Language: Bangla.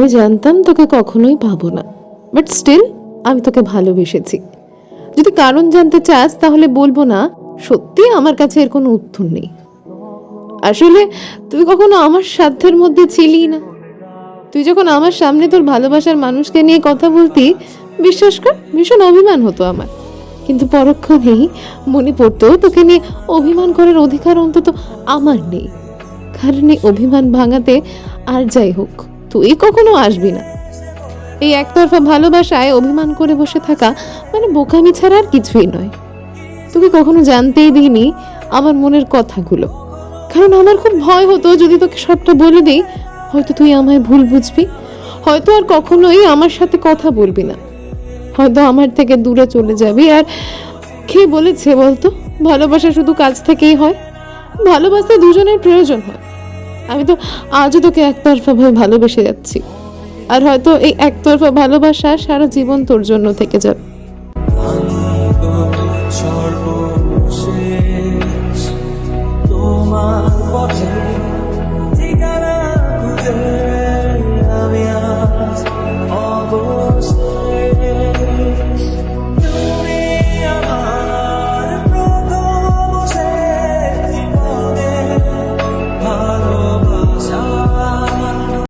আমি জানতাম তোকে কখনোই পাবো না, বাট স্টিল আমি তোকে ভালোবেসেছি। যদি কারণ জানতে চাস তাহলে বলবো না, সত্যি আমার কাছে এর কোনো উত্তর নেই। আসলে তুই কখনো আমার সাধ্যের মধ্যে ছিলি না। তুই যখন আমার সামনে তোর ভালোবাসার মানুষকে নিয়ে কথা বলতি, বিশ্বাস কর ভীষণ অভিমান হতো আমার। কিন্তু পরক্ষণেই মনে পড়তো তোকে নিয়ে অভিমান করার অধিকার অন্তত আমার নেই। কারণ এই অভিমান ভাঙাতে আর যাই হোক তুই কখনো আসবি না। এই একতরফা ভালোবাসায় অভিমান করে বসে থাকা মানে বোকামি ছাড়া আর কিছুই নয়। তোকে কখনো জানতেই দিইনি আমার মনের কথাগুলো, কারণ আমার খুব ভয় হতো যদি তোকে সবটা বলে দিই হয়তো তুই আমায় ভুল বুঝবি, হয়তো আর কখনোই আমার সাথে কথা বলবি না, হয়তো আমার থেকে দূরে চলে যাবি। আর কে বলেছে বলতো ভালোবাসা শুধু কাছ থেকেই হয়? ভালোবাসতে দুজনের প্রয়োজন হয়। আমি তো আজও তোকে একতরফা ভাবে ভালোবেসে যাচ্ছি, আর হয়তো এই একতরফা ভালোবাসা সারা জীবন তোর জন্য থেকে যাবে।